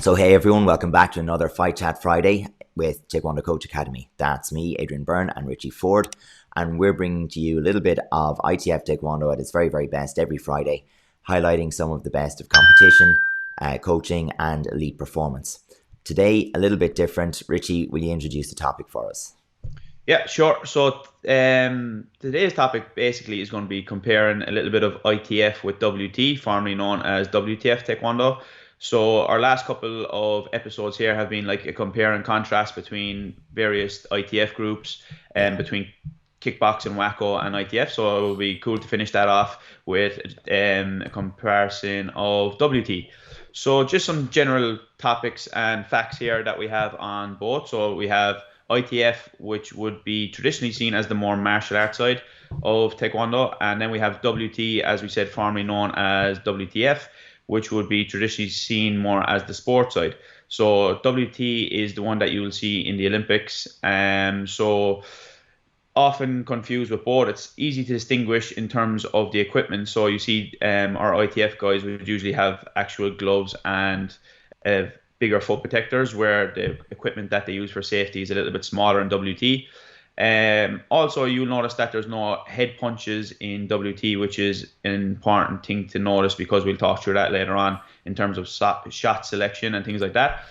So hey everyone, welcome back to another Fight Chat Friday with Taekwondo Coach Academy. That's me, Adrian Byrne and Richie Ford, and we're bringing to you a little bit of ITF Taekwondo at its very, very best every Friday, highlighting some of the best of competition, coaching and elite performance. Today, a little bit different. Richie, will you introduce the topic for us? Yeah, sure. So today's topic basically is going to be comparing a little bit of ITF with WT, formerly known as WTF Taekwondo. So our last couple of episodes here have been like a compare and contrast between various ITF groups and between kickboxing, WACO and ITF. So it will be cool to finish that off with a comparison of WT. So just some general topics and facts here that we have on both. So we have ITF, which would be traditionally seen as the more martial arts side of Taekwondo. And then we have WT, as we said, formerly known as WTF, which would be traditionally seen more as the sports side. So WT is the one that you will see in the Olympics. So often confused with both. It's easy to distinguish in terms of the equipment. So you see our ITF guys would usually have actual gloves and bigger foot protectors, where the equipment that they use for safety is a little bit smaller in WT. Also, you'll notice that there's no head punches in WT, which is an important thing to notice because we'll talk through that later on in terms of shot selection and things like that.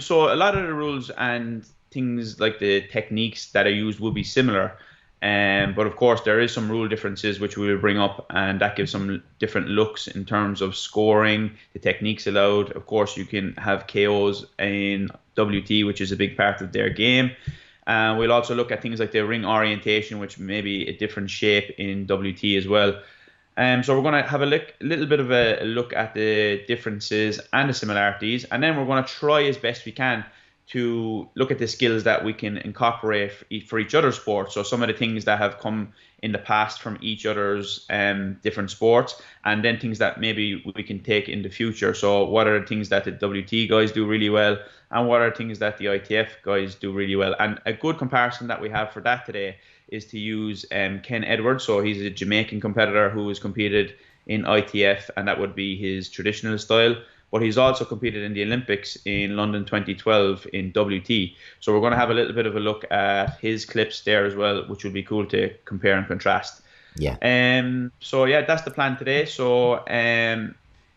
So a lot of the rules and things like the techniques that are used will be similar. But of course, there is some rule differences which we will bring up, and that gives some different looks in terms of scoring, the techniques allowed. Of course, you can have KOs in WT, which is a big part of their game. We'll also look at things like the ring orientation, which may be a different shape in WT as well. So we're going to have a little bit of a look at the differences and the similarities, and then we're going to try as best we can to look at the skills that we can incorporate for each other's sports. So some of the things that have come in the past from each other's different sports, and then things that maybe we can take in the future. So what are the things that the WT guys do really well, and what are things that the ITF guys do really well? And a good comparison that we have for that today is to use Ken Edwards. So he's a Jamaican competitor who has competed in ITF, and that would be his traditional style. But he's also competed in the Olympics in London 2012 in WT. So we're going to have a little bit of a look at his clips there as well, which will be cool to compare and contrast. Yeah. So yeah, that's the plan today. So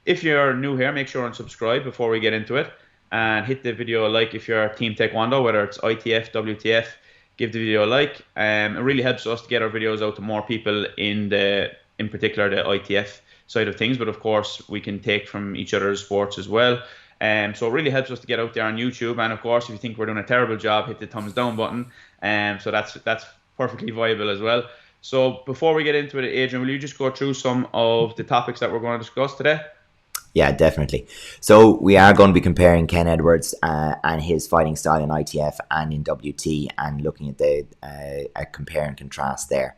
if you're new here, make sure and subscribe before we get into it, and hit the video a like if you're Team Taekwondo, whether it's ITF, WTF. Give the video a like. It really helps us to get our videos out to more people in particular the ITF side of things, but of course we can take from each other's sports as well. So it really helps us to get out there on YouTube. And of course, if you think we're doing a terrible job, hit the thumbs down button. So that's perfectly viable as well. So before we get into it, Adrian, will you just go through some of the topics that we're going to discuss today? Yeah, definitely. So we are going to be comparing Ken Edwards and his fighting style in ITF and in WT, and looking at the a compare and contrast there.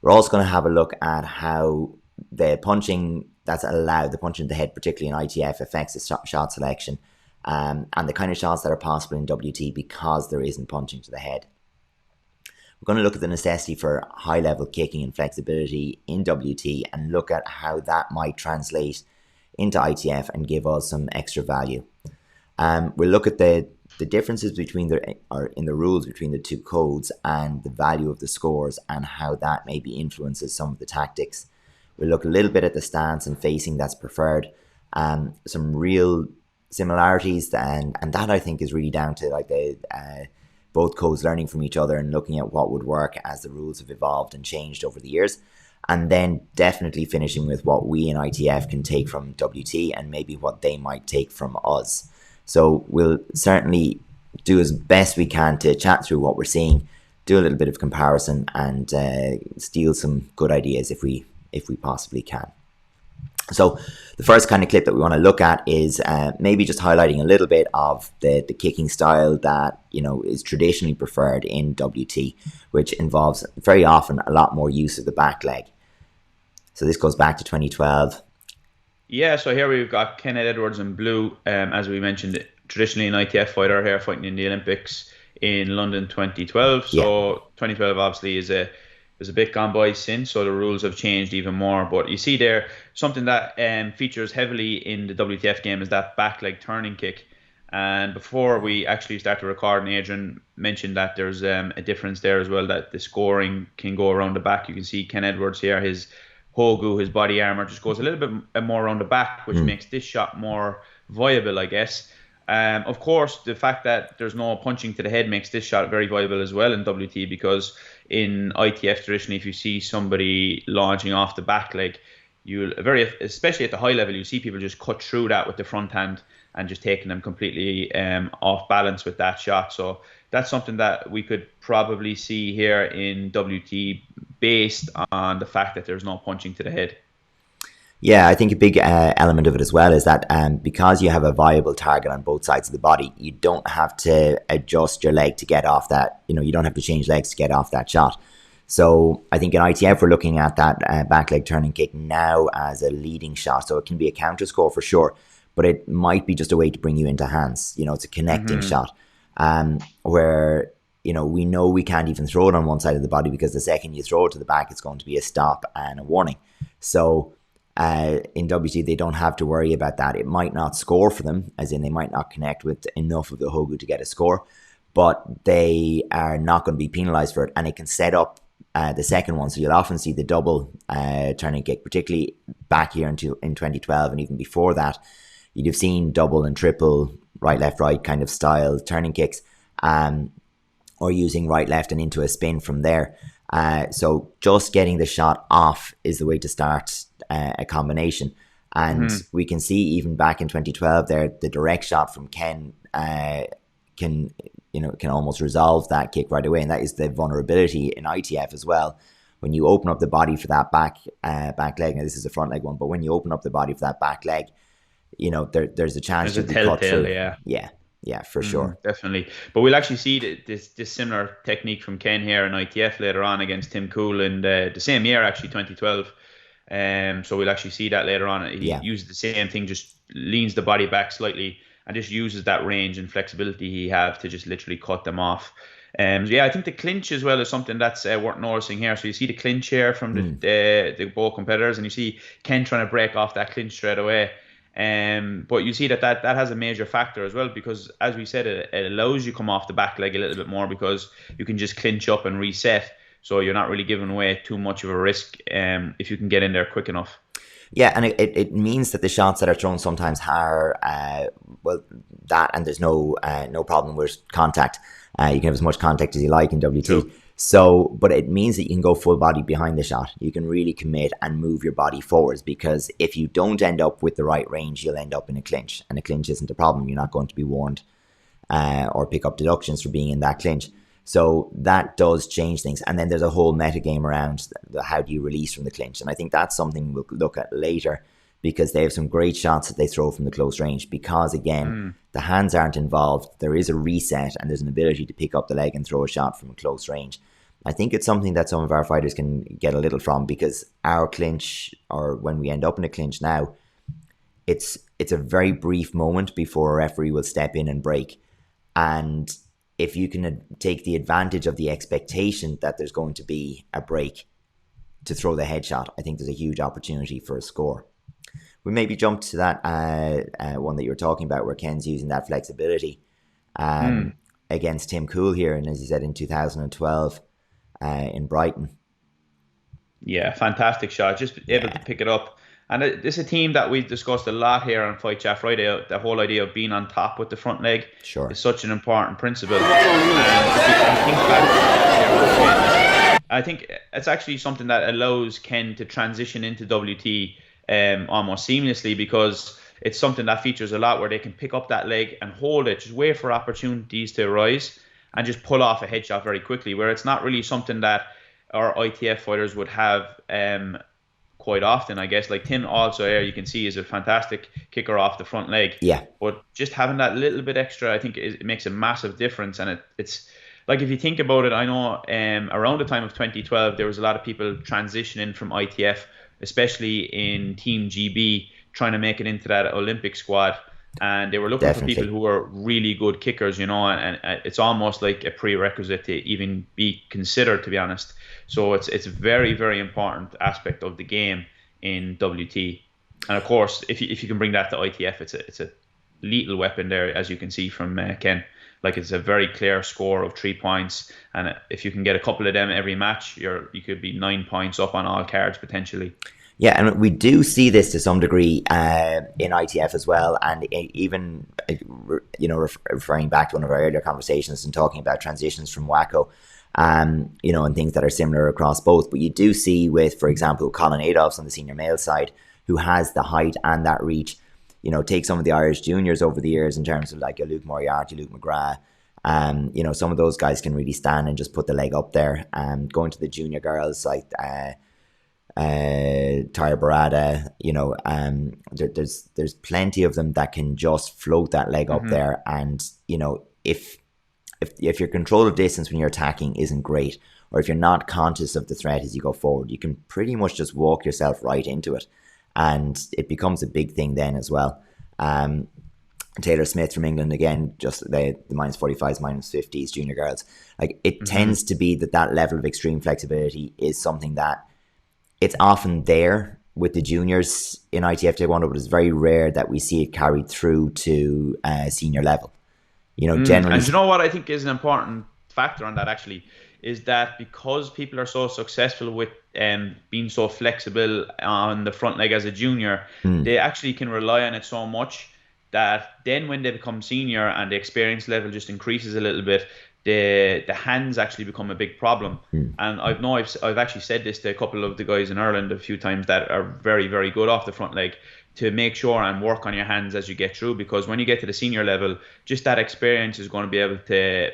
We're also going to have a look at how the punching that's allowed, the punching to the head, particularly in ITF, affects the shot selection, and the kind of shots that are possible in WT because there isn't punching to the head. We're going to look at the necessity for high-level kicking and flexibility in WT, and look at how that might translate into ITF and give us some extra value. We'll look at the differences between in the rules between the two codes, and the value of the scores, and how that maybe influences some of the tactics. We'll look a little bit at the stance and facing that's preferred, some real similarities, and that I think is really down to like both codes learning from each other and looking at what would work as the rules have evolved and changed over the years. And then definitely finishing with what we in ITF can take from WT, and maybe what they might take from us. So we'll certainly do as best we can to chat through what we're seeing, do a little bit of comparison, and steal some good ideas if we possibly can. So the first kind of clip that we want to look at is maybe just highlighting a little bit of the kicking style that is traditionally preferred in WT, which involves very often a lot more use of the back leg. So this goes back to 2012. Yeah, so here we've got Kenneth Edwards in blue, as we mentioned, traditionally an ITF fighter here fighting in the Olympics in London 2012. So 2012 obviously is a there's a bit gone by since, so the rules have changed even more. But you see there, something that features heavily in the WTF game is that back leg turning kick. And before we actually start to record, and Adrian mentioned that there's a difference there as well, that the scoring can go around the back. You can see Ken Edwards here, his Hogu, his body armor just goes a little bit more around the back, which makes this shot more viable, I guess. Of course, the fact that there's no punching to the head makes this shot very viable as well in WT, because in ITF traditionally, if you see somebody launching off the back leg, especially at the high level, you see people just cut through that with the front hand and just taking them completely off balance with that shot. So that's something that we could probably see here in WT based on the fact that there's no punching to the head. Yeah, I think a big element of it as well is that because you have a viable target on both sides of the body, you don't have to adjust your leg to get off that. You don't have to change legs to get off that shot. So I think in ITF, we're looking at that back leg turning kick now as a leading shot. So it can be a counter score for sure, but it might be just a way to bring you into hands. It's a connecting shot where, we know we can't even throw it on one side of the body, because the second you throw it to the back, it's going to be a stop and a warning. So in WT, they don't have to worry about that. It might not score for them, as in they might not connect with enough of the Hogu to get a score, but they are not going to be penalized for it. And it can set up the second one. So you'll often see the double turning kick, particularly back here in 2012 and even before that. You'd have seen double and triple right, left, right kind of style turning kicks, or using right, left and into a spin from there. So just getting the shot off is the way to start a combination. And we can see even back in 2012 there, the direct shot from Ken can almost resolve that kick right away. And that is the vulnerability in ITF as well. When you open up the body for that back leg, now this is a front leg one, but when you open up the body for that back leg, there's a chance to be cut through. Yeah, for sure. Definitely. But we'll actually see this similar technique from Ken here in ITF later on against Tim Cool in the same year, actually, 2012. So we'll actually see that later on. He uses the same thing, just leans the body back slightly and just uses that range and flexibility he have to just literally cut them off. I think the clinch as well is something that's worth noticing here. So you see the clinch here from the both competitors, and you see Ken trying to break off that clinch straight away. But you see that has a major factor as well, because as we said, it allows you to come off the back leg a little bit more, because you can just clinch up and reset. So you're not really giving away too much of a risk if you can get in there quick enough. Yeah, and it means that the shots that are thrown sometimes are, that, and there's no problem with contact. You can have as much contact as you like in WT. True. So, but it means that you can go full body behind the shot. You can really commit and move your body forwards, because if you don't end up with the right range, you'll end up in a clinch. And a clinch isn't a problem. You're not going to be warned or pick up deductions for being in that clinch. So that does change things. And then there's a whole meta game around how do you release from the clinch. And I think that's something we'll look at later, because they have some great shots that they throw from the close range, because again, the hands aren't involved. There is a reset and there's an ability to pick up the leg and throw a shot from close range. I think it's something that some of our fighters can get a little from, because our clinch, or when we end up in a clinch now, it's a very brief moment before a referee will step in and break. And if you can take the advantage of the expectation that there's going to be a break to throw the headshot, I think there's a huge opportunity for a score. We maybe jump to that one that you were talking about, where Ken's using that flexibility against Tim Cool here, and as you said, in 2012 in Brighton. Yeah, fantastic shot. Just able to pick it up. And this is a team that we've discussed a lot here on Fight Chat Friday. The whole idea of being on top with the front leg is such an important principle. I think it's actually something that allows Ken to transition into WT almost seamlessly, because it's something that features a lot, where they can pick up that leg and hold it, just wait for opportunities to arise and just pull off a headshot very quickly, where it's not really something that our ITF fighters would have quite often, I guess. Like Tim also here, you can see, is a fantastic kicker off the front leg. Yeah. But just having that little bit extra, I think it makes a massive difference. And it's like, if you think about it, I know around the time of 2012, there was a lot of people transitioning from ITF, especially in Team GB, trying to make it into that Olympic squad. and they were looking for people Definitely. who were really good kickers, and it's almost like a prerequisite to even be considered, to be honest. So it's a very, very important aspect of the game in WT. And of course, if you can bring that to ITF, it's a lethal weapon there, as you can see from Ken. Like, it's a very clear score of 3 points, and if you can get a couple of them every match, you could be 9 points up on all cards potentially. Yeah, and we do see this to some degree in ITF as well, and even referring back to one of our earlier conversations and talking about transitions from WACO, and things that are similar across both. But you do see with, for example, Colin Adolphs on the senior male side, who has the height and that reach. Take some of the Irish juniors over the years in terms of like a Luke Moriarty, Luke McGrath. Some of those guys can really stand and just put the leg up there. Going to the junior girls like Tara Barada, there's plenty of them that can just float that leg up there. And if your control of distance when you're attacking isn't great, or if you're not conscious of the threat as you go forward, you can pretty much just walk yourself right into it, and it becomes a big thing then as well. Taylor Smith from England, again, just the -45s, -50s junior girls, like it tends to be that level of extreme flexibility is something that it's often there with the juniors in ITF Taekwondo, but it's very rare that we see it carried through to senior level. Generally. And you know what I think is an important factor on that actually is that because people are so successful with being so flexible on the front leg as a junior, they actually can rely on it so much that then when they become senior and the experience level just increases a little bit, the hands actually become a big problem. And I've actually said this to a couple of the guys in Ireland a few times that are very, very good off the front leg, to make sure and work on your hands as you get through, because when you get to the senior level, just that experience is going to be able to,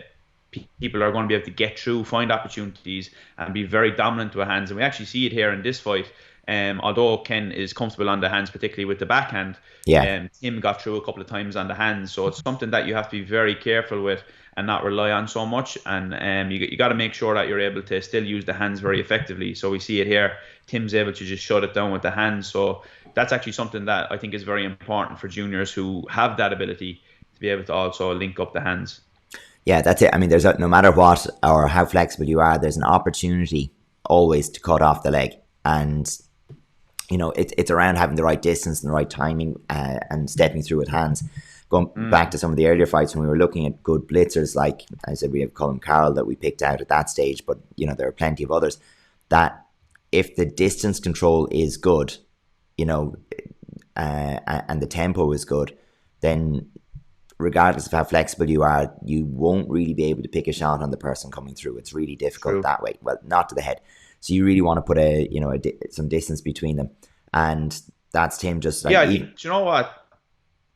people are going to be able to get through, find opportunities, and be very dominant to a hands. And we actually see it here in this fight. Although Ken is comfortable on the hands, particularly with the backhand, Tim got through a couple of times on the hands. So it's something that you have to be very careful with and not rely on so much. And you got to make sure that you're able to still use the hands very effectively. So we see it here. Tim's able to just shut it down with the hands. So that's actually something that I think is very important for juniors who have that ability to be able to also link up the hands. Yeah, that's it. I mean, no matter what or how flexible you are, there's an opportunity always to cut off the leg. And it's around having the right distance and the right timing and stepping through with hands. Going back to some of the earlier fights when we were looking at good blitzers, like I said, we have Colin Carroll that we picked out at that stage, but there are plenty of others that if the distance control is good, and the tempo is good, then regardless of how flexible you are, you won't really be able to pick a shot on the person coming through. It's really difficult that way. Well, not to the head. So you really want to put some distance between them, and that's Tim. Just like do you know what?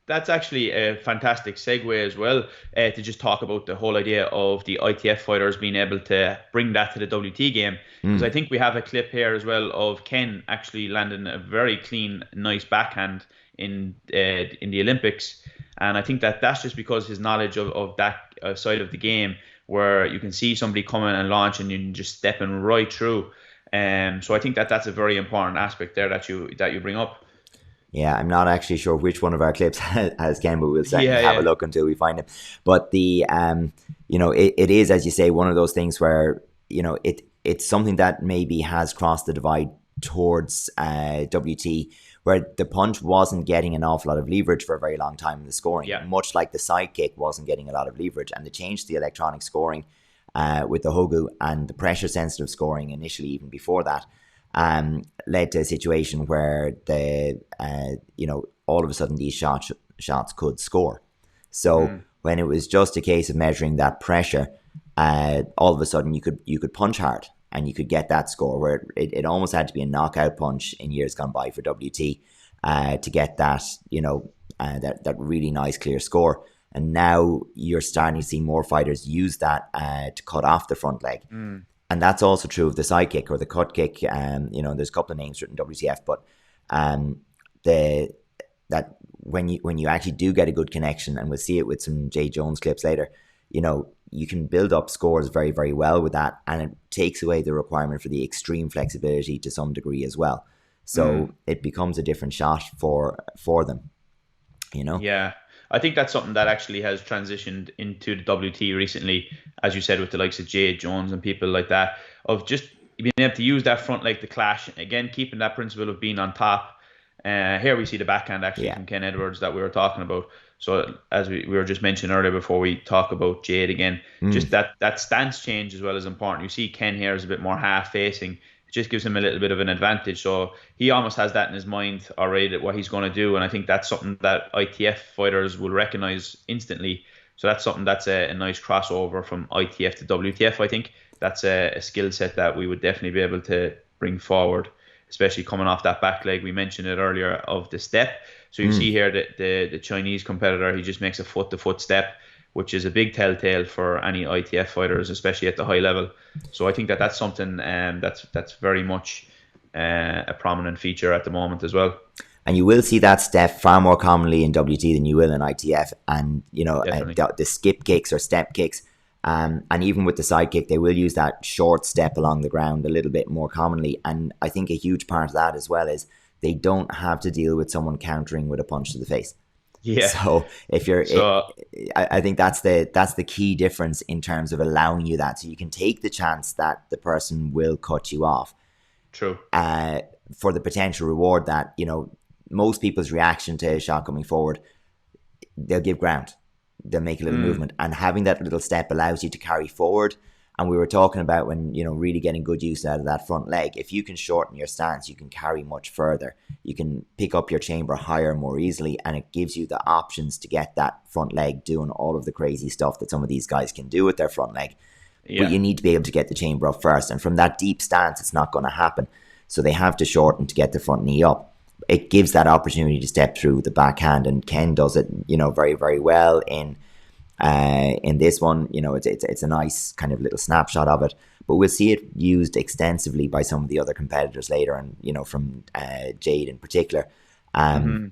That's actually a fantastic segue as well to just talk about the whole idea of the ITF fighters being able to bring that to the WT game. Because I think we have a clip here as well of Ken actually landing a very clean, nice backhand in the Olympics. And I think that's just because his knowledge of that side of the game, where you can see somebody coming and launch and you're just stepping right through. So I think that's a very important aspect there that you bring up. Yeah, I'm not actually sure which one of our clips has Ken, but we'll certainly have a look until we find him. But the it is, as you say, one of those things where it's something that maybe has crossed the divide towards WT, where the punch wasn't getting an awful lot of leverage for a very long time in the scoring, much like the side kick wasn't getting a lot of leverage. And the change to the electronic scoring with the Hogu and the pressure sensitive scoring initially, even before that, led to a situation where all of a sudden these shots could score. So when it was just a case of measuring that pressure, all of a sudden you could punch hard and you could get that score, where it almost had to be a knockout punch in years gone by for WT to get that that really nice clear score. And now you're starting to see more fighters use that to cut off the front leg. And that's also true of the side kick or the cut kick. There's a couple of names written WTF, but that when you actually do get a good connection, and we'll see it with some Jay Jones clips later, you can build up scores very, very well with that, and it takes away the requirement for the extreme flexibility to some degree as well. So it becomes a different shot for them. Yeah. I think that's something that actually has transitioned into the WT recently, as you said, with the likes of Jade Jones and people like that, of just being able to use that front leg to clash. Again, keeping that principle of being on top. Here we see the backhand actually Yeah. from Ken Edwards that we were talking about. So as we were just mentioning earlier before we talk about Jade again, just Mm. that stance change as well is important. You see Ken here is a bit more half facing. It just gives him a little bit of an advantage. So he almost has that in his mind already, that what he's going to do. And I think that's something that ITF fighters will recognize instantly. So that's something that's a nice crossover from ITF to WTF. I think that's a skill set that we would definitely be able to bring forward, especially coming off that back leg. We mentioned it earlier of the step. So you see Mm. here that the Chinese competitor, he just makes a foot to foot step, which is a big telltale for any ITF fighters, especially at the high level. So I think that that's something that's very much a prominent feature at the moment as well. And you will see that step far more commonly in WT than you will in ITF. And, Definitely. the skip kicks or step kicks, and even with the side kick, they will use that short step along the ground a little bit more commonly. And I think a huge part of that as well is they don't have to deal with someone countering with a punch to the face. Yeah. So if you're, So I think that's the key difference in terms of allowing you that. So you can take the chance that the person will cut you off, true. for the potential reward that, most people's reaction to a shot coming forward, they'll give ground. They'll make a little movement. And having that little step allows you to carry forward. And we were talking about when, really getting good use out of that front leg. If you can shorten your stance, you can carry much further. You can pick up your chamber higher more easily, and it gives you the options to get that front leg doing all of the crazy stuff that some of these guys can do with their front leg. Yeah. But you need to be able to get the chamber up first. And from that deep stance, it's not going to happen. So they have to shorten to get the front knee up. It gives that opportunity to step through the backhand, and Ken does it, very, very well in this one. It's a nice kind of little snapshot of it, but we'll see it used extensively by some of the other competitors later, and from Jade in particular. But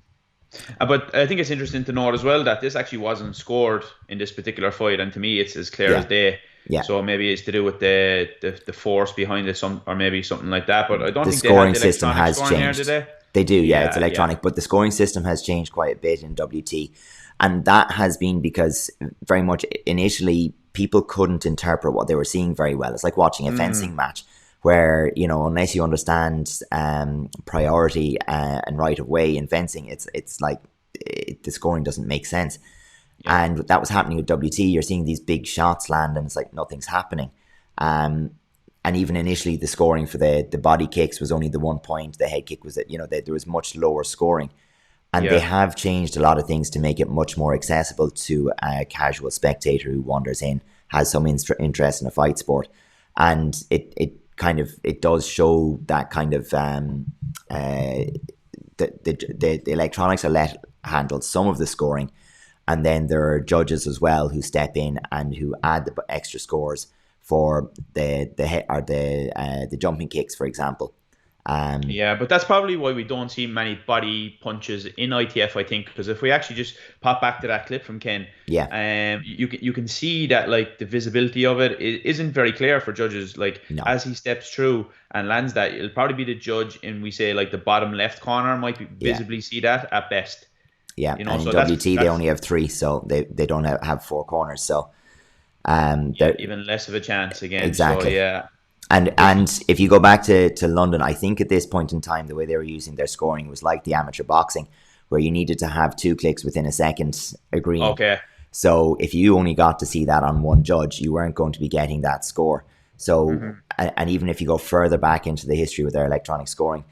I think it's interesting to note as well that this actually wasn't scored in this particular fight, and to me, it's as clear Yeah. as day. Yeah. So maybe it's to do with the force behind it, or maybe something like that. But I don't The think they had scoring the system electronic has scoring here, changed. did they? They do, yeah, it's Yeah, electronic, but the scoring system has changed quite a bit in WT. And that has been because very much initially people couldn't interpret what they were seeing very well. It's like watching a fencing match where, unless you understand priority and right of way in fencing, it's like the scoring doesn't make sense. Yeah. And that was happening with WT. You're seeing these big shots land and it's like nothing's happening. And even initially, the scoring for the body kicks was only the 1 point. The head kick was that there was much lower scoring, and they Yeah. have changed a lot of things to make it much more accessible to a casual spectator who wanders in, has some interest in a fight sport, and it does show that kind of the electronics are let handle some of the scoring, and then there are judges as well who step in and who add the extra scores for the jumping kicks, for example. Yeah, but that's probably why we don't see many body punches in ITF, I think, because if we actually just pop back to that clip from Ken, Yeah. you can see that like the visibility of it isn't very clear for judges. Like No. as he steps through and lands that, it'll probably be the judge in, we say, like the bottom left corner might visibly see that at best. Yeah, You know, and in so WT they only have 3, so they don't have 4 corners. So even less of a chance again. Exactly. So yeah. And if you go back to London, I think at this point in time, the way they were using their scoring was like the amateur boxing, where you needed to have 2 clicks within a second agreeing. Okay. So if you only got to see that on one judge, you weren't going to be getting that score. So, and even if you go further back into the history with their electronic scoring,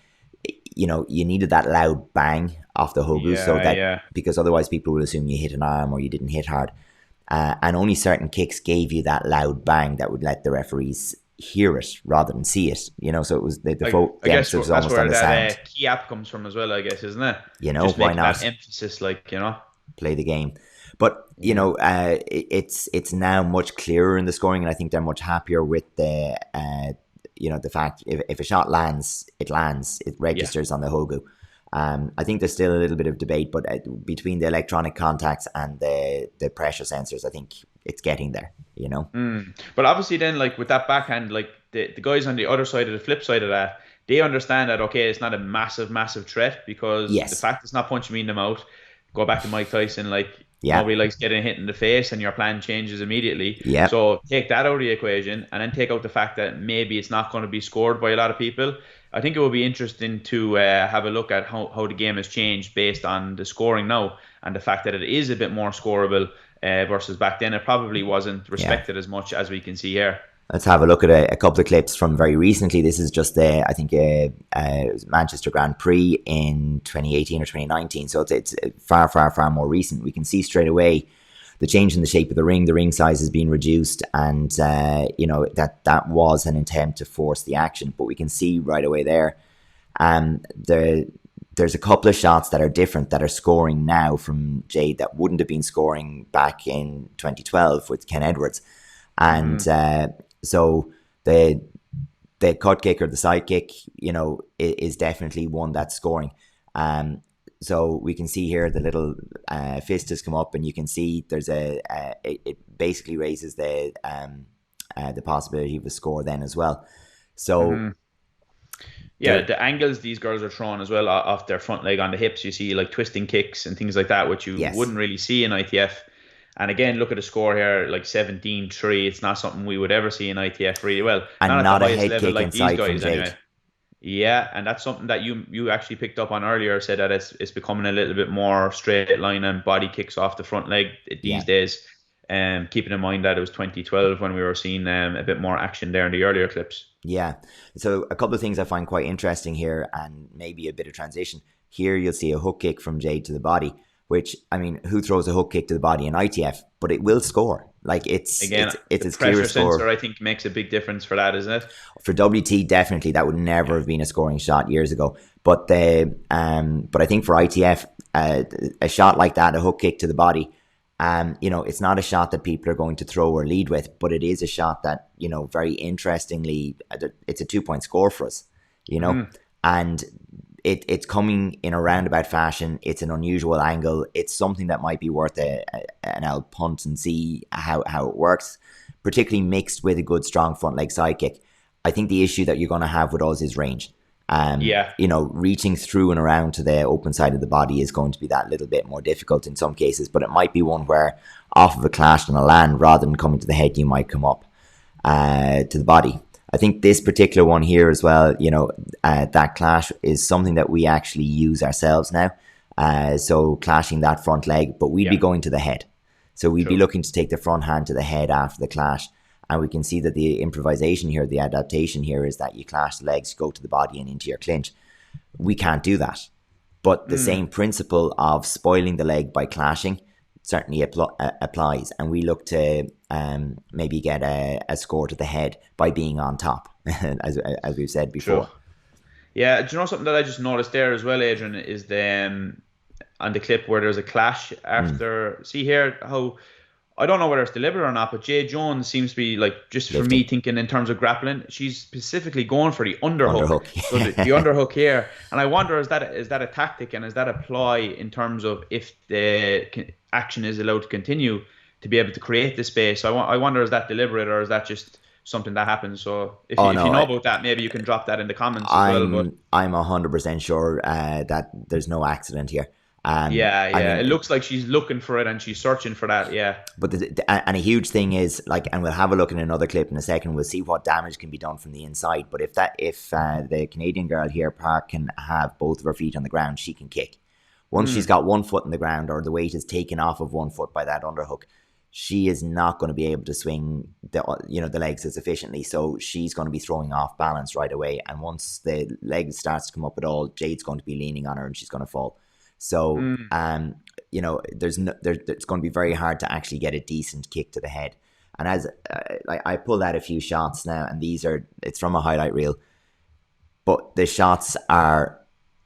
you needed that loud bang off the hogu, so that because otherwise people would assume you hit an arm or you didn't hit hard. And only certain kicks gave you that loud bang that would let the referees hear it rather than see it. So it was the I guess was that's almost where on the that sound. key app comes from as well, I guess, isn't it? Just why not that emphasis, play the game? But it's now much clearer in the scoring, and I think they're much happier with the the fact if a shot lands, it registers on the hogu. I think there's still a little bit of debate, but between the electronic contacts and the pressure sensors, I think it's getting there. But obviously, then, like with that backhand, like the guys on the other side of the flip side of that, they understand that okay, it's not a massive threat because the fact it's not punching me in the mouth. go back to Mike Tyson, like Yeah, nobody likes getting hit in the face, and your plan changes immediately. yeah, So take that out of the equation, and then take out the fact that maybe it's not going to be scored by a lot of people. I think it will be interesting to have a look at how the game has changed based on the scoring now, and the fact that it is a bit more scoreable versus back then. It probably wasn't yeah. respected as much as we can see here. Let's have a look at a couple of clips from very recently. This is just I think it was Manchester Grand Prix in 2018 or 2019. So it's far, far, far more recent. We can see straight away the change in the shape of the ring. The ring size has been reduced, and that was an attempt to force the action. But we can see right away there, there's a couple of shots that are different that are scoring now from Jade that wouldn't have been scoring back in 2012 with Ken Edwards, and so the cut kick or the side kick, is definitely one that's scoring. So we can see here the little fist has come up, and you can see there's it basically raises the possibility of a score then as well. So Yeah, the angles these girls are throwing as well off their front leg on the hips, you see like twisting kicks and things like that, which you yes, wouldn't really see in ITF. And again, look at the score here, like 17-3. It's not something we would ever see in ITF really well. Not and at the not a highest head level kick like these inside from guys Jade. anyway. Yeah, and that's something that you actually picked up on earlier, said that it's becoming a little bit more straight line and body kicks off the front leg Yeah. these days. Keeping in mind that it was 2012 when we were seeing a bit more action there in the earlier clips. Yeah. So a couple of things I find quite interesting here, and maybe a bit of transition. Here you'll see a hook kick from Jade to the body, which, I mean, who throws a hook kick to the body in ITF? But it will score. Like Again, it's the as clear pressure a score. sensor, I think, makes a big difference for that, isn't it? For WT, definitely that would never have been a scoring shot years ago. But but I think for ITF, a shot like that, a hook kick to the body, it's not a shot that people are going to throw or lead with, but it is a shot that, very interestingly, it's a 2-point score for us, and it's coming in a roundabout fashion. It's an unusual angle. It's something that might be worth an out punt and see how it works, particularly mixed with a good strong front leg side kick. I think the issue that you're going to have with us is range. Yeah. Reaching through and around to the open side of the body is going to be that little bit more difficult in some cases, but it might be one where off of a clash and a land, rather than coming to the head, you might come up to the body. I think this particular one here as well, that clash is something that we actually use ourselves now. So clashing that front leg, but we'd be going to the head. So we'd be looking to take the front hand to the head after the clash. And we can see that the improvisation here, the adaptation here, is that you clash the legs, go to the body and into your clinch. We can't do that. But the same principle of spoiling the leg by clashing certainly applies. And we look to maybe get a score to the head by being on top, as we've said before. True. Yeah, do you know something that I just noticed there as well, Adrian, is on the clip where there's a clash after. See here how, I don't know whether it's deliberate or not, but Jay Jones seems to be, like, just for me thinking in terms of grappling, she's specifically going for the underhook. So the underhook here, and I wonder, is that a tactic, and is that a ploy in terms of if the action is allowed to continue to be able to create the space? So I wonder, is that deliberate, or is that just something that happens? So if you know about that, maybe you can drop that in the comments as well. But I'm 100% sure that there's no accident here. It looks like she's looking for it and she's searching for that. Yeah, but and a huge thing is, like, and we'll have a look in another clip in a second. We'll see what damage can be done from the inside. But if the Canadian girl here, Park, can have both of her feet on the ground, she can kick. Once she's got one foot in the ground, or the weight is taken off of one foot by that underhook, she is not going to be able to swing the legs as efficiently. So she's going to be throwing off balance right away. And once the leg starts to come up at all, Jade's going to be leaning on her and she's going to fall. So, it's going to be very hard to actually get a decent kick to the head. And as I pulled out a few shots now, and it's from a highlight reel, but the shots are,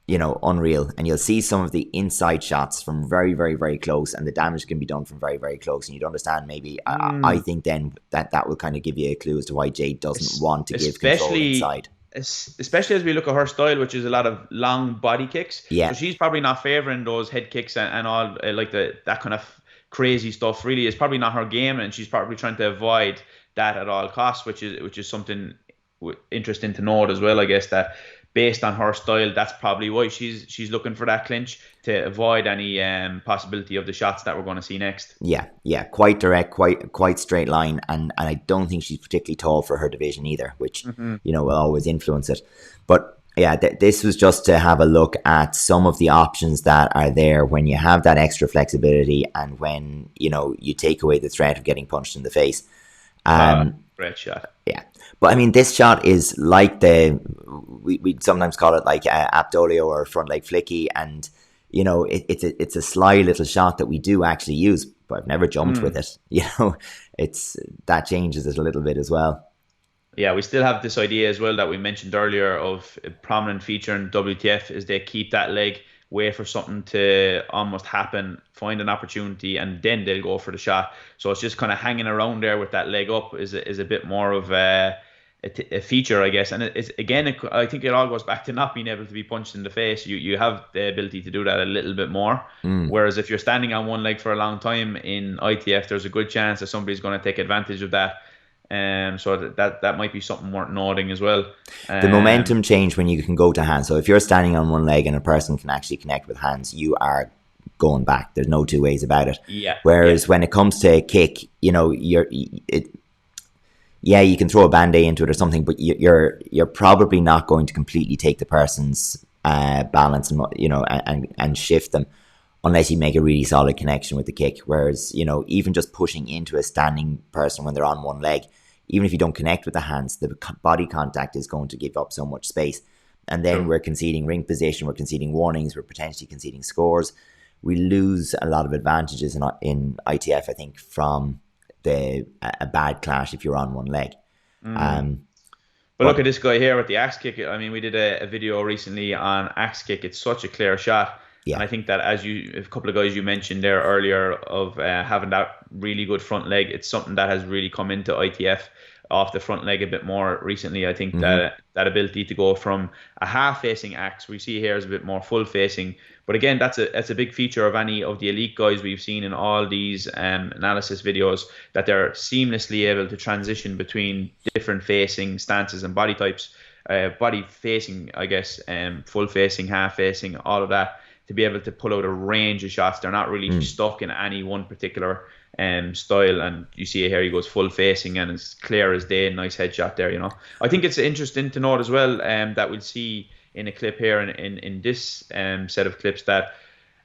unreal. And you'll see some of the inside shots from very, very, very close, and the damage can be done from very, very close. And you'd understand maybe, I think then that will kind of give you a clue as to why Jade doesn't want to give control inside. Especially as we look at her style, which is a lot of long body kicks. Yeah. So she's probably not favouring those head kicks and all, like that kind of crazy stuff. Really, is probably not her game, and she's probably trying to avoid that at all costs, which is something interesting to note as well. I guess that based on her style, that's probably why she's looking for that clinch to avoid any possibility of the shots that we're going to see next. Yeah, quite direct, quite straight line, and I don't think she's particularly tall for her division either, which will always influence it. But yeah, this was just to have a look at some of the options that are there when you have that extra flexibility and when you take away the threat of getting punched in the face. Great shot. Yeah, but I mean, this shot is like we sometimes call it like abdolio or front leg flicky, and it's a sly little shot that we do actually use, but I've never jumped with it. It's that changes it a little bit as well. Yeah, we still have this idea as well that we mentioned earlier of a prominent feature in WTF is they keep that leg, wait for something to almost happen, find an opportunity, and then they'll go for the shot. So it's just kind of hanging around there with that leg up is a bit more of a feature, I guess. And it's again, I think it all goes back to not being able to be punched in the face. You have the ability to do that a little bit more. Whereas if you're standing on one leg for a long time in ITF, there's a good chance that somebody's going to take advantage of that. So that might be something worth noting as well. The momentum change when you can go to hands. So if you're standing on one leg and a person can actually connect with hands, you are going back. There's no two ways about it. Yeah. Whereas when it comes to a kick, you can throw a band-aid into it or something, but you're probably not going to completely take the person's balance and shift them unless you make a really solid connection with the kick. Whereas even just pushing into a standing person when they're on one leg, even if you don't connect with the hands, the body contact is going to give up so much space. And then we're conceding ring position, we're conceding warnings, we're potentially conceding scores. We lose a lot of advantages in ITF, I think, from a bad clash if you're on one leg. But look at this guy here with the axe kick. I mean, we did a video recently on axe kick. It's such a clear shot. Yeah. And I think that a couple of guys you mentioned there earlier of having that really good front leg, it's something that has really come into ITF off the front leg a bit more recently. I think that ability to go from a half-facing axe we see here is a bit more full-facing. But again, that's a big feature of any of the elite guys we've seen in all these analysis videos, that they're seamlessly able to transition between different facing stances and body types, body facing, I guess, full facing, half facing, all of that, to be able to pull out a range of shots. They're not really stuck in any one particular style. And you see it here, he goes full facing and it's clear as day. Nice headshot there, I think it's interesting to note as well that we'll see in a clip here in this set of clips that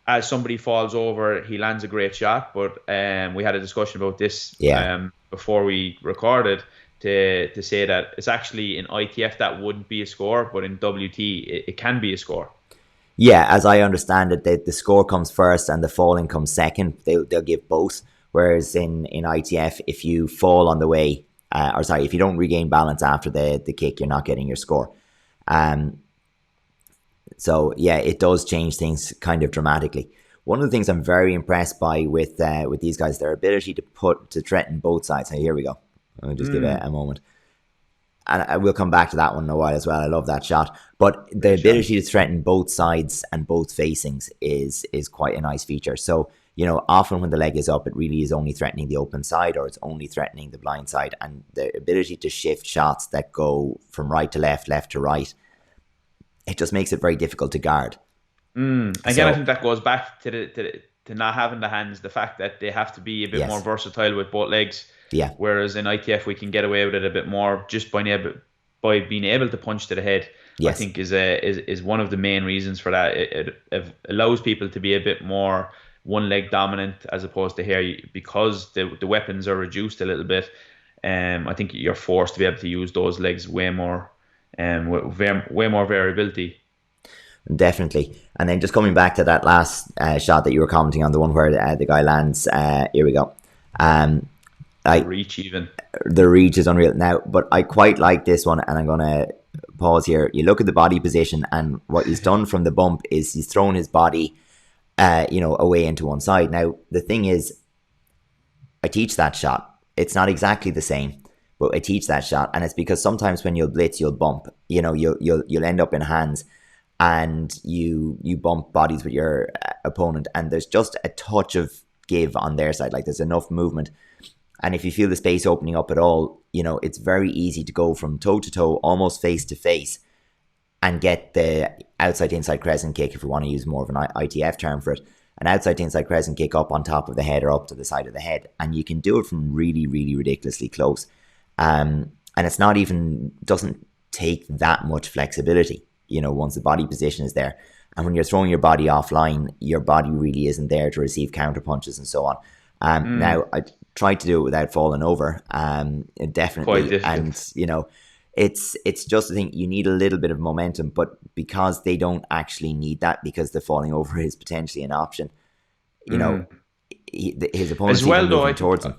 as somebody falls over, he lands a great shot. But we had a discussion about this before we recorded to say that it's actually in ITF that wouldn't be a score, but in WT it can be a score. Yeah, as I understand it, the score comes first and the falling comes second. They'll give both. Whereas in ITF, if you fall on the way, if you don't regain balance after the kick, you're not getting your score. So yeah, it does change things kind of dramatically. One of the things I'm very impressed by with these guys, their ability to threaten both sides. So here we go. I'll just give it a moment. And I will come back to that one in a while as well. I love that shot. But the ability to threaten both sides and both facings is quite a nice feature. So, often when the leg is up, it really is only threatening the open side or it's only threatening the blind side. And the ability to shift shots that go from right to left, left to right, it just makes it very difficult to guard. Again, I think that goes back to not having the hands, the fact that they have to be a bit more versatile with both legs. Yeah. Whereas in ITF we can get away with it a bit more just by being able to punch to the head. Yes. I think is one of the main reasons for that. It allows people to be a bit more one leg dominant as opposed to here, because the weapons are reduced a little bit. I think you're forced to be able to use those legs way more variability. Definitely. And then just coming back to that last shot that you were commenting on, the one where the guy lands. Here we go. The reach is unreal now, but I quite like this one, and I'm gonna pause here. You look at the body position, and what he's done from the bump is he's thrown his body away into one side. Now the thing is, I teach that shot. It's not exactly the same, but I teach that shot, and it's because sometimes when you'll blitz, you'll bump. You'll end up in hands, and you bump bodies with your opponent, and there's just a touch of give on their side. Like there's enough movement. And if you feel the space opening up at all, it's very easy to go from toe to toe, almost face to face, and get the outside to inside crescent kick, if we want to use more of an ITF term for it, an outside to inside crescent kick up on top of the head or up to the side of the head. And you can do it from really, really ridiculously close. And it's not even, doesn't take that much flexibility, you know, once the body position is there. And when you're throwing your body offline, your body really isn't there to receive counter punches and so on. Now, I tried to do it without falling over, definitely. And, you know, it's just a thing, you need a little bit of momentum, but because they don't actually need that, because the falling over is potentially an option, you know, his opponents as well, even moving towards him.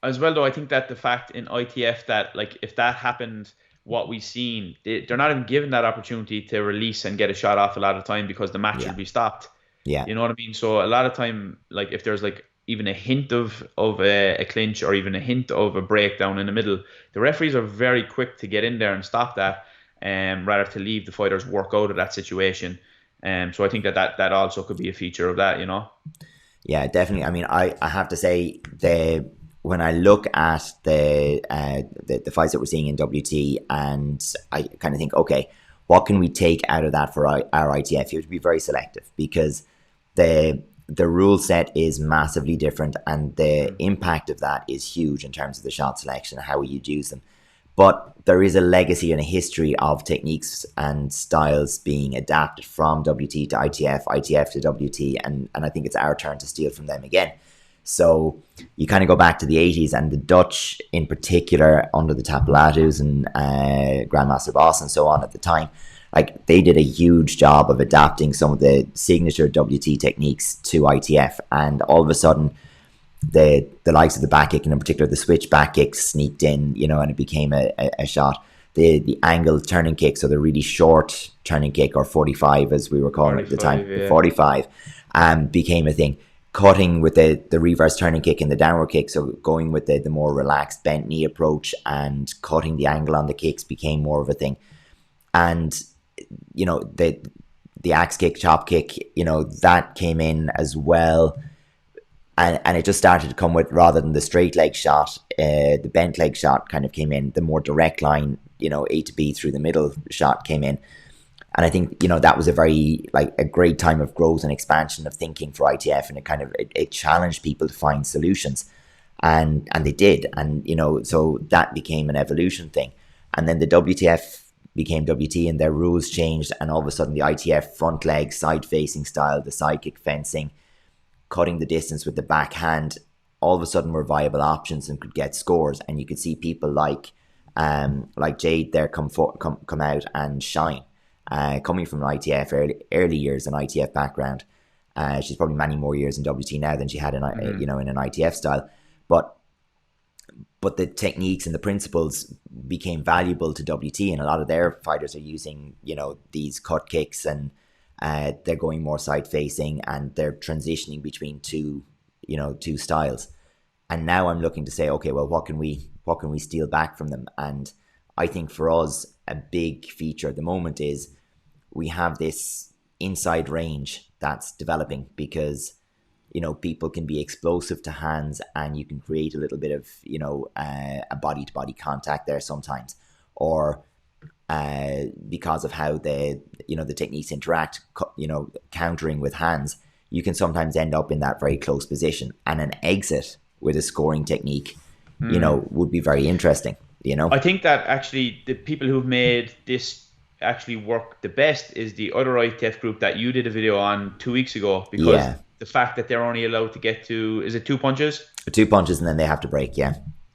As well, though, I think that the fact in ITF that, like, if that happened, what we've seen, they're not even given that opportunity to release and get a shot off a lot of time because the match will be stopped. Yeah. You know what I mean? So a lot of time, like, if there's like even a hint of a clinch or even a hint of a breakdown in the middle, the referees are very quick to get in there and stop that, rather to leave the fighters work out of that situation. So I think that also could be a feature of that, you know? Yeah, definitely. I mean, I have to say, when I look at the fights that we're seeing in WT, and I kind of think, okay, what can we take out of that for our ITF? You have to be very selective, because the rule set is massively different, and the impact of that is huge in terms of the shot selection and how you'd use them. But there is a legacy and a history of techniques and styles being adapted from WT to ITF, ITF to WT, and I think it's our turn to steal from them again. So you kind of go back to the 80s, and the Dutch in particular, under the Tapalatus and Grandmaster Boss and so on at the time, like, they did a huge job of adapting some of the signature WT techniques to ITF. And all of a sudden, the likes of the back kick, and in particular the switch back kick, sneaked in, you know, and it became a shot. The angled turning kick, so the really short turning kick, or 45 as we were calling it at the time, the 45, became a thing. Cutting with the reverse turning kick and the downward kick, so going with the more relaxed bent knee approach and cutting the angle on the kicks became more of a thing. And, you know, the axe kick, chop kick, you know, that came in as well. And it just started to come with, rather than the straight leg shot, the bent leg shot kind of came in. The more direct line, you know, A to B through the middle shot came in. And I think, you know, that was a great time of growth and expansion of thinking for ITF, and it challenged people to find solutions, and they did. And, you know, so that became an evolution thing. And then the WTF became WT, and their rules changed, and all of a sudden the ITF front leg, side facing style, the side kick fencing, cutting the distance with the backhand, all of a sudden were viable options and could get scores. And you could see people like Jade there come out and shine. Coming from an ITF early years, an ITF background, she's probably many more years in WT now than she had in in an ITF style, but the techniques and the principles became valuable to WT, and a lot of their fighters are using, you know, these cut kicks, and they're going more side facing, and they're transitioning between two styles. And now I'm looking to say, okay, well, what can we steal back from them? And I think for us, a big feature at the moment is we have this inside range that's developing, because, you know, people can be explosive to hands, and you can create a little bit of, you know, a body to body contact there sometimes, or because of how the techniques interact, you know, countering with hands, you can sometimes end up in that very close position, and an exit with a scoring technique, you know, would be very interesting. You know, I think that actually the people who've made this actually work the best is the other ITF group that you did a video on 2 weeks ago, because the fact that they're only allowed to get to, is it 2 punches? 2 punches, and then they have to break. Yeah,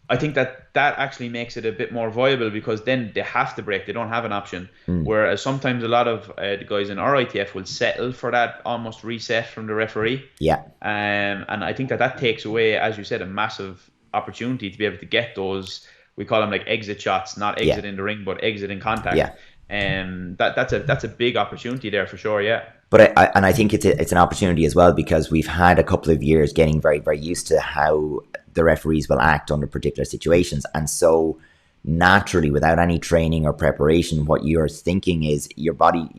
I think that actually makes it a bit more viable, because then they have to break, they don't have an option. Whereas sometimes a lot of the guys in our ITF will settle for that almost reset from the referee. Yeah, and I think that takes away, as you said, a massive opportunity to be able to get those, we call them like exit shots, not exit in the ring, but exit in contact. Yeah. That's a big opportunity there for sure. Yeah. But I think it's an opportunity as well, because we've had a couple of years getting very, very used to how the referees will act under particular situations. And so naturally, without any training or preparation, what you're thinking is your body,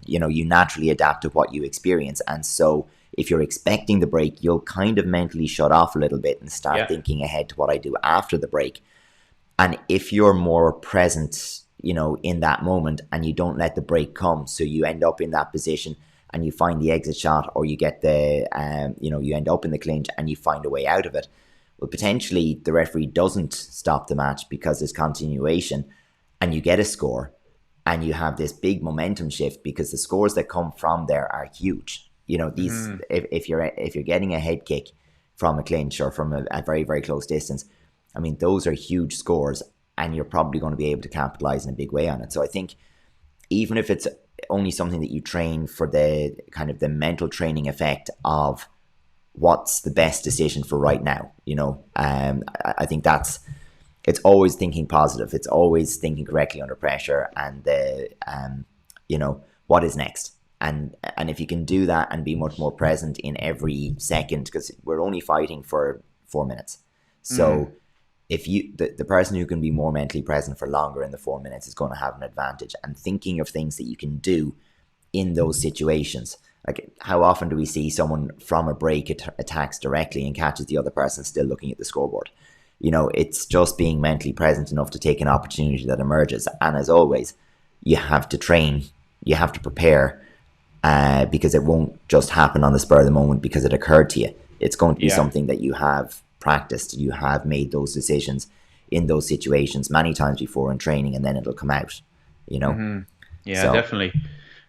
you naturally adapt to what you experience. And so if you're expecting the break, you'll kind of mentally shut off a little bit and start thinking ahead to what I do after the break. And if you're more present, in that moment, and you don't let the break come. So you end up in that position and you find the exit shot, or you get you end up in the clinch and you find a way out of it. Well, potentially the referee doesn't stop the match because there's continuation, and you get a score, and you have this big momentum shift because the scores that come from there are huge. These if you're getting a head kick from a clinch or from a very, very close distance, I mean, those are huge scores, and you're probably going to be able to capitalize in a big way on it. So I think even if it's only something that you train for the kind of the mental training effect of what's the best decision for right now, I think it's always thinking positive. It's always thinking correctly under pressure, and what is next. And if you can do that and be much more present in every second, because we're only fighting for 4 minutes. So if the person who can be more mentally present for longer in the 4 minutes is going to have an advantage, and thinking of things that you can do in those situations. Like, how often do we see someone from a break attacks directly and catches the other person still looking at the scoreboard? It's just being mentally present enough to take an opportunity that emerges. And as always, you have to train, you have to prepare, because it won't just happen on the spur of the moment because it occurred to you. It's going to be something that you have practiced. You have made those decisions in those situations many times before in training, and then it'll come out. Yeah, So, definitely.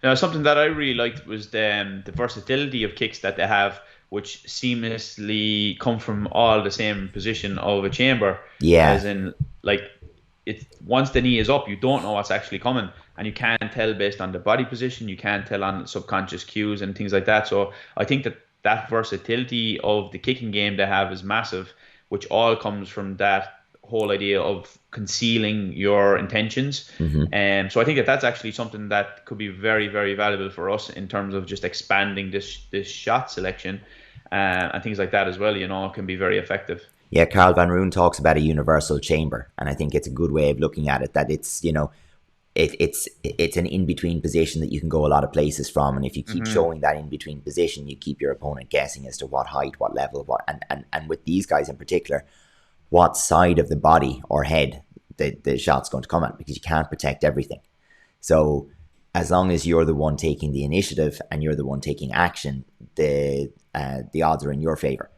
Now, something that I really liked was the versatility of kicks that they have, which seamlessly come from all the same position of a chamber. yeah. As in, like, once the knee is up, you don't know what's actually coming, and you can't tell based on the body position. You can't tell on subconscious cues and things like that. So I think that versatility of the kicking game they have is massive, which all comes from that whole idea of concealing your intentions. And so I think that's actually something that could be very, very valuable for us in terms of just expanding this shot selection, and things like that as well. Can be very effective. Yeah, Carl Van Roon talks about a universal chamber, and I think it's a good way of looking at it, that it's, it's an in-between position that you can go a lot of places from, and if you keep showing that in-between position, you keep your opponent guessing as to what height, what level, and with these guys in particular, what side of the body or head the shot's going to come at, because you can't protect everything. So as long as you're the one taking the initiative and you're the one taking action, the odds are in your favor,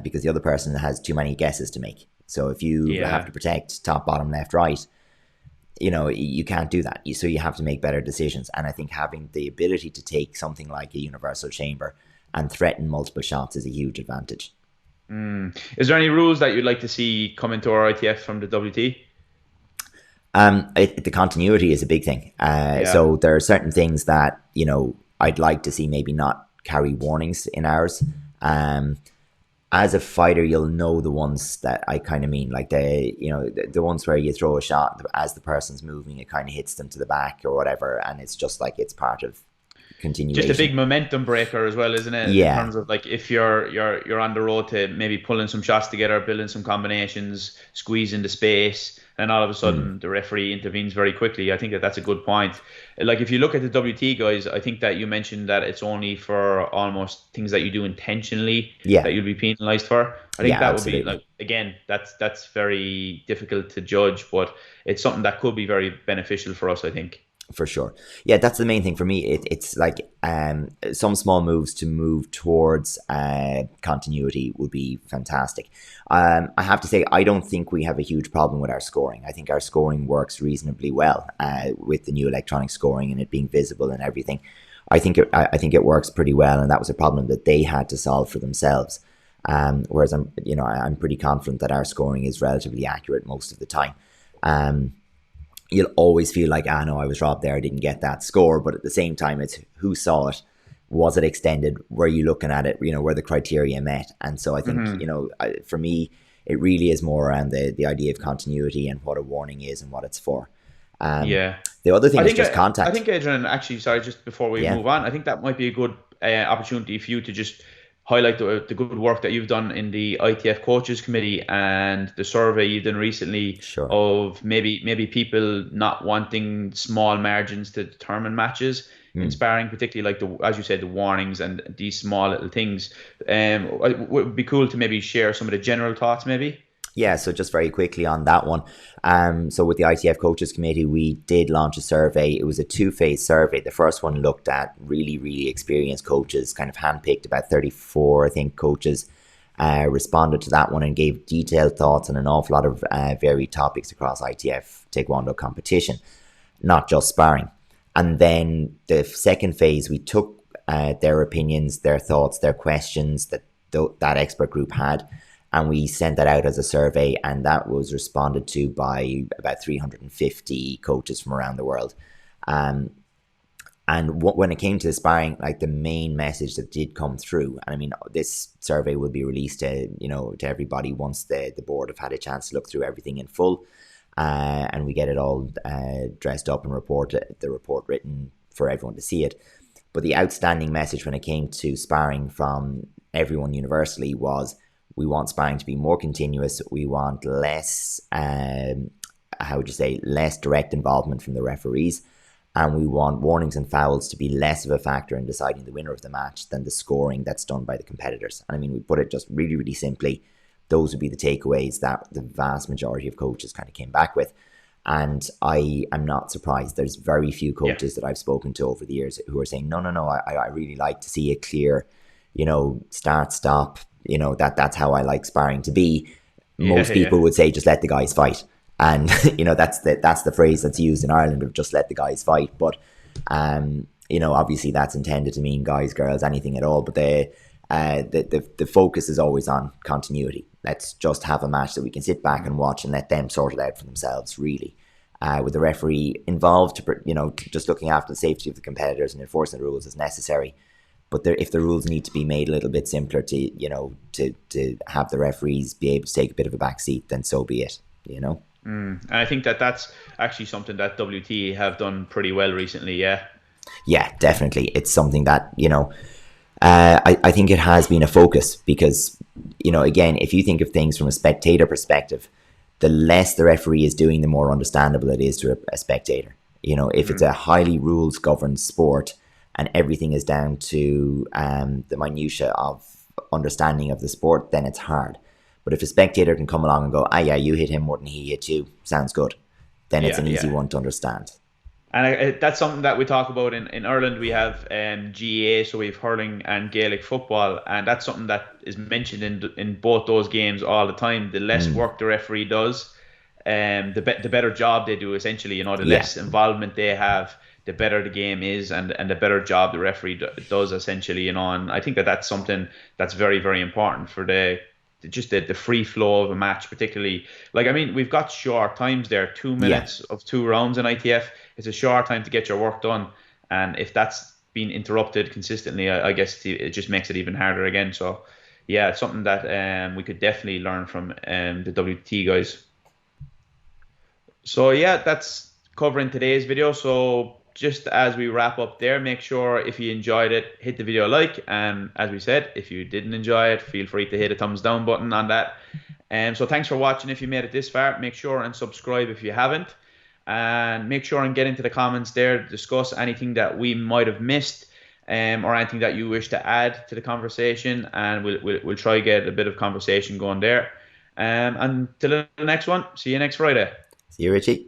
because the other person has too many guesses to make. So if you have to protect top, bottom, left, right, you can't do that. So you have to make better decisions. And I think having the ability to take something like a universal chamber and threaten multiple shots is a huge advantage. Is there any rules that you'd like to see come into our ITF from the WT? The continuity is a big thing. So there are certain things that, I'd like to see maybe not carry warnings in ours. As a fighter, you'll know the ones that I kind of mean, like the ones where you throw a shot as the person's moving, it kind of hits them to the back or whatever, and it's just like it's part of continuation. Just a big momentum breaker as well, isn't it? Yeah. In terms of, like, if you're on the road to maybe pulling some shots together, building some combinations, squeezing the space, and all of a sudden the referee intervenes very quickly. I think that's a good point. Like, if you look at the WT guys, I think that you mentioned that it's only for almost things that you do intentionally that you'll be penalized for. I think that absolutely. would be, like, again, that's very difficult to judge, but it's something that could be very beneficial for us, I think. For sure. Yeah, that's the main thing for me. It's like some small moves to move towards continuity would be fantastic. I have to say, I don't think we have a huge problem with our scoring. I think our scoring works reasonably well with the new electronic scoring and it being visible and everything. I think it works pretty well, and that was a problem that they had to solve for themselves. Whereas I'm pretty confident that our scoring is relatively accurate most of the time. You'll always feel like, no, I was robbed there, I didn't get that score. But at the same time, it's who saw it, was it extended, were you looking at it, were the criteria met? And so I think, for me, it really is more around the idea of continuity and what a warning is and what it's for. The other thing is just contact. I think, Adrian, actually, sorry, just before we move on, I think that might be a good opportunity for you to just highlight the good work that you've done in the ITF Coaches Committee and the survey you've done recently of maybe people not wanting small margins to determine matches in sparring, particularly like as you said, the warnings and these small little things. It would be cool to maybe share some of the general thoughts, maybe. Yeah, so just very quickly on that one. So with the ITF Coaches Committee, we did launch a survey. It was a two-phase survey. The first one looked at really, really experienced coaches, kind of handpicked about 34, I think, coaches responded to that one and gave detailed thoughts on an awful lot of varied topics across ITF Taekwondo competition, not just sparring. And then the second phase, we took their opinions, their thoughts, their questions that that expert group had, and we sent that out as a survey, and that was responded to by about 350 coaches from around the world. And when it came to sparring, like the main message that did come through, and I mean, this survey will be released to to everybody once the board have had a chance to look through everything in full, and we get it all dressed up and the report written for everyone to see it. But the outstanding message when it came to sparring from everyone universally was, we want sparring to be more continuous. We want less, less direct involvement from the referees. And we want warnings and fouls to be less of a factor in deciding the winner of the match than the scoring that's done by the competitors. And I mean, we put it just really, really simply. Those would be the takeaways that the vast majority of coaches kind of came back with. And I am not surprised. There's very few coaches that I've spoken to over the years who are saying, no, I really like to see a clear, start, stop, that's how I like sparring to be. Most people would say, just let the guys fight. And, that's the phrase that's used in Ireland, of just let the guys fight. But, obviously that's intended to mean guys, girls, anything at all. But the focus is always on continuity. Let's just have a match that we can sit back and watch and let them sort it out for themselves, really. With the referee involved, just looking after the safety of the competitors and enforcing the rules as necessary. But if the rules need to be made a little bit simpler to have the referees be able to take a bit of a back seat, then so be it, And I think that's actually something that WT have done pretty well recently, yeah. Yeah, definitely. It's something that, I think it has been a focus because, again, if you think of things from a spectator perspective, the less the referee is doing, the more understandable it is to a spectator. If it's a highly rules governed sport and everything is down to the minutiae of understanding of the sport, then it's hard. But if a spectator can come along and go, yeah, you hit him more than he hit you, sounds good, then it's an easy one to understand. And that's something that we talk about in Ireland. We have GAA, so we have hurling and Gaelic football, and that's something that is mentioned in both those games all the time. The less work the referee does, the better job they do, essentially. The less involvement they have, the better the game is, and the better job the referee does, essentially. And I think that's something that's very, very important for the free flow of a match, particularly. We've got short times there, 2 minutes of 2 rounds in ITF. It's a short time to get your work done, and if that's been interrupted consistently, I guess it just makes it even harder again. So yeah, it's something that we could definitely learn from the WT guys. So yeah, that's covering today's video. So just as we wrap up there, make sure if you enjoyed it, hit the video a like. And as we said, if you didn't enjoy it, feel free to hit a thumbs down button on that. So thanks for watching. If you made it this far, make sure and subscribe if you haven't. And make sure and get into the comments there to discuss anything that we might have missed, or anything that you wish to add to the conversation. And we'll try to get a bit of conversation going there. Until the next one, see you next Friday. See you, Richie.